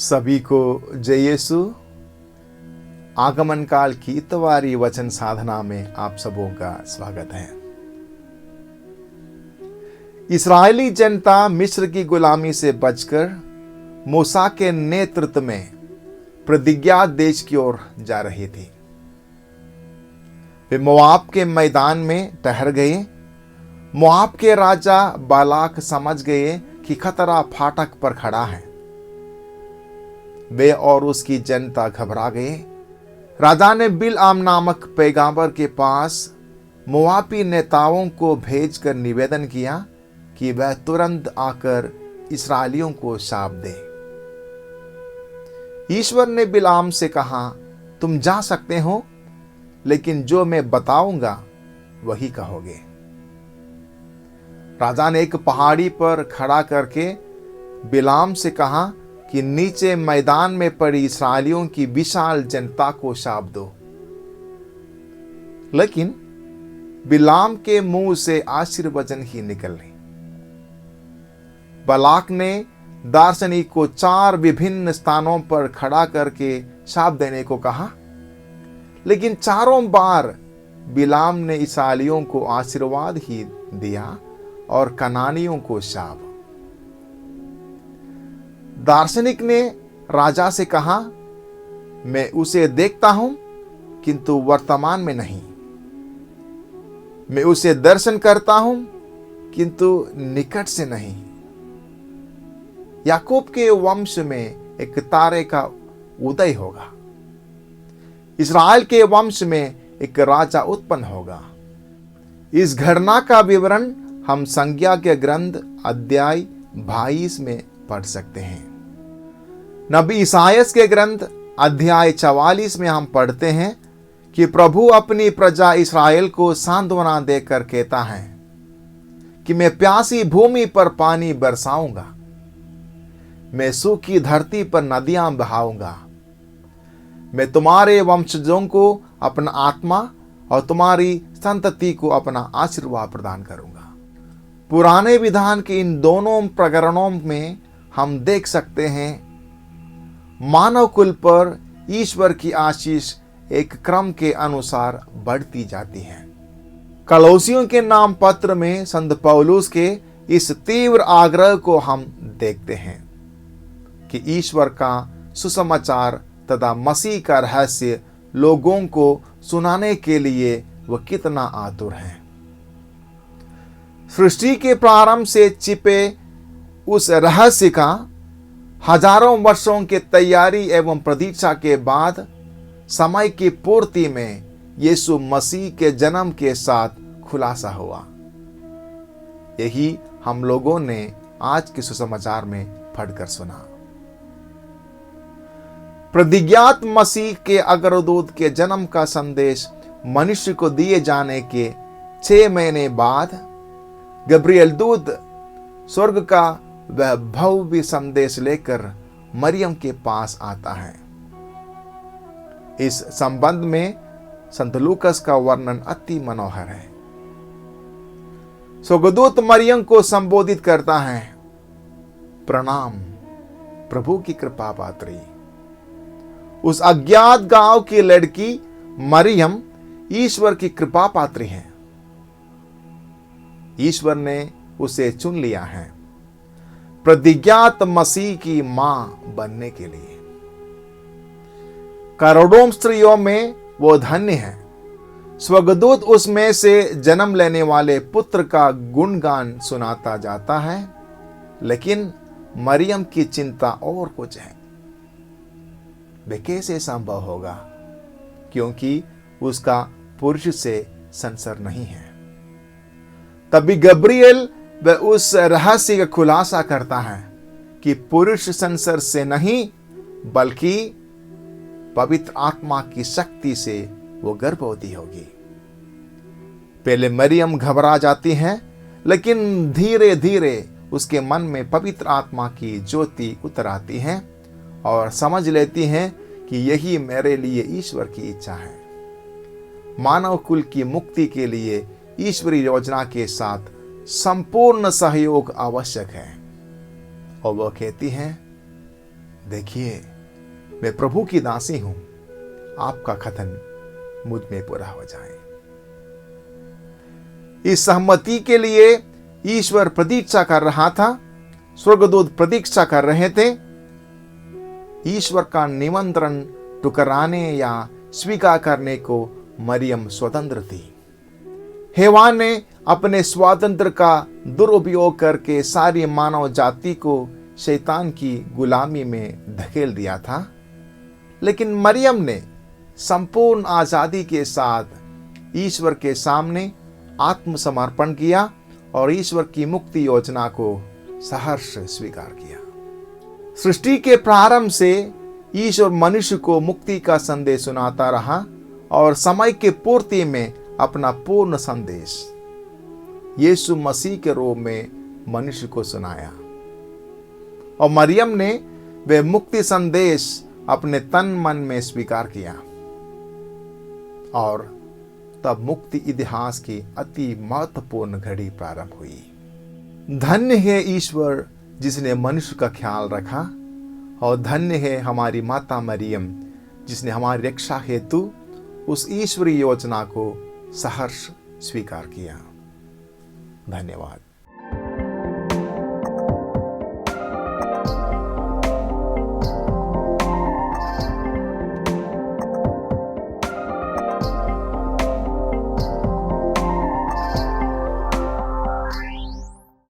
सभी को जय यीशु। आगमन काल की इतवारी वचन साधना में आप सबों का स्वागत है। इस्राएली जनता मिस्र की गुलामी से बचकर मूसा के नेतृत्व में प्रतिज्ञा देश की ओर जा रही थी। वे मोआब के मैदान में ठहर गए। मोआब के राजा बालाक समझ गए कि खतरा फाटक पर खड़ा है। वे और उसकी जनता घबरा गए। राजा ने बिलआम नामक पैगंबर के पास मोआबी नेताओं को भेजकर निवेदन किया कि वह तुरंत आकर इस्राएलियों को शाप दे। ईश्वर ने बिलआम से कहा, तुम जा सकते हो, लेकिन जो मैं बताऊंगा वही कहोगे। राजा ने एक पहाड़ी पर खड़ा करके बिलआम से कहा कि नीचे मैदान में पड़ी इस्राएलियों की विशाल जनता को शाप दो। लेकिन बिलआम के मुंह से आशीर्वचन ही निकले। बालाक ने दार्शनिक को 4 विभिन्न स्थानों पर खड़ा करके शाप देने को कहा, लेकिन चारों बार बिलआम ने इस्राएलियों को आशीर्वाद ही दिया और कनानियों को शाप। दार्शनिक ने राजा से कहा, मैं उसे देखता हूं किंतु वर्तमान में नहीं। मैं उसे दर्शन करता हूं किंतु निकट से नहीं। याकूब के वंश में एक तारे का उदय होगा। इस्राएल के वंश में एक राजा उत्पन्न होगा। इस घटना का विवरण हम संज्ञा के ग्रंथ अध्याय 22 में पढ़ सकते हैं। नबी इसायास के ग्रंथ अध्याय 44 में हम पढ़ते हैं कि प्रभु अपनी प्रजा इस्राएल को सांत्वना देकर कहता है कि मैं प्यासी भूमि पर पानी बरसाऊंगा, मैं सूखी धरती पर नदियां बहाऊंगा। मैं तुम्हारे वंशजों को अपना आत्मा और तुम्हारी संतति को अपना आशीर्वाद प्रदान करूंगा। पुराने विधान के इन दोनों प्रकरणों में हम देख सकते हैं मानव कुल पर ईश्वर की आशीष एक क्रम के अनुसार बढ़ती जाती है। कलोसियों के नाम पत्र में संत पौलुस के इस तीव्र आग्रह को हम देखते हैं कि ईश्वर का सुसमाचार तथा मसीह का रहस्य लोगों को सुनाने के लिए वह कितना आतुर है। सृष्टि के प्रारंभ से छिपे उस रहस्य का हजारों वर्षों की तैयारी एवं प्रतीक्षा के बाद समय की पूर्ति में यीशु मसीह के जन्म के साथ खुलासा हुआ। यही हम लोगों ने आज के सुसमाचार में पढ़कर सुना। प्रतिज्ञात मसीह के अग्रदूत के जन्म का संदेश मनुष्य को दिए जाने के 6 महीने बाद गब्रिएल दूत स्वर्ग का वह भव्य संदेश लेकर मरियम के पास आता है। इस संबंध में संत लूकस का वर्णन अति मनोहर है। स्वर्गदूत मरियम को संबोधित करता है, प्रणाम प्रभु की कृपा पात्री। उस अज्ञात गांव की लड़की मरियम ईश्वर की कृपा पात्री है। ईश्वर ने उसे चुन लिया है प्रतिज्ञात मसीह की मां बनने के लिए। करोड़ों स्त्रियों में वो धन्य है। स्वर्गदूत उसमें से जन्म लेने वाले पुत्र का गुणगान सुनाता जाता है, लेकिन मरियम की चिंता और कुछ है। वे कैसे संभव होगा, क्योंकि उसका पुरुष से संसर्ग नहीं है। तभी गब्रिएल वह उस रहस्य का खुलासा करता है कि पुरुष संसर्ग से नहीं बल्कि पवित्र आत्मा की शक्ति से वो गर्भवती होगी। पहले मरियम घबरा जाती है, लेकिन धीरे धीरे उसके मन में पवित्र आत्मा की ज्योति उतर आती है और समझ लेती है कि यही मेरे लिए ईश्वर की इच्छा है। मानव कुल की मुक्ति के लिए ईश्वरीय योजना के साथ संपूर्ण सहयोग आवश्यक है। और वह कहती हैं, देखिए, मैं प्रभु की दासी हूं, आपका कथन मुझ में पूरा हो जाए। इस सहमति के लिए ईश्वर प्रतीक्षा कर रहा था, स्वर्गदूत प्रतीक्षा कर रहे थे। ईश्वर का निमंत्रण ठुकराने या स्वीकार करने को मरियम स्वतंत्र थी। हेवा ने अपने स्वातंत्र का दुरुपयोग करके सारी मानव जाति को शैतान की गुलामी में धकेल दिया था, लेकिन मरियम ने संपूर्ण आजादी के साथ ईश्वर के सामने आत्मसमर्पण किया और ईश्वर की मुक्ति योजना को सहर्ष स्वीकार किया। सृष्टि के प्रारंभ से ईश्वर मनुष्य को मुक्ति का संदेश सुनाता रहा और समय के पूर्ति में अपना पूर्ण संदेश यीशु मसीह के रूप में मनुष्य को सुनाया। और मरियम ने वह मुक्ति संदेश अपने तन मन में स्वीकार किया और तब मुक्ति इतिहास की अति महत्वपूर्ण घड़ी प्रारंभ हुई। धन्य है ईश्वर जिसने मनुष्य का ख्याल रखा, और धन्य है हमारी माता मरियम जिसने हमारी रक्षा हेतु उस ईश्वरीय योजना को सहर्ष स्वीकार किया। धन्यवाद।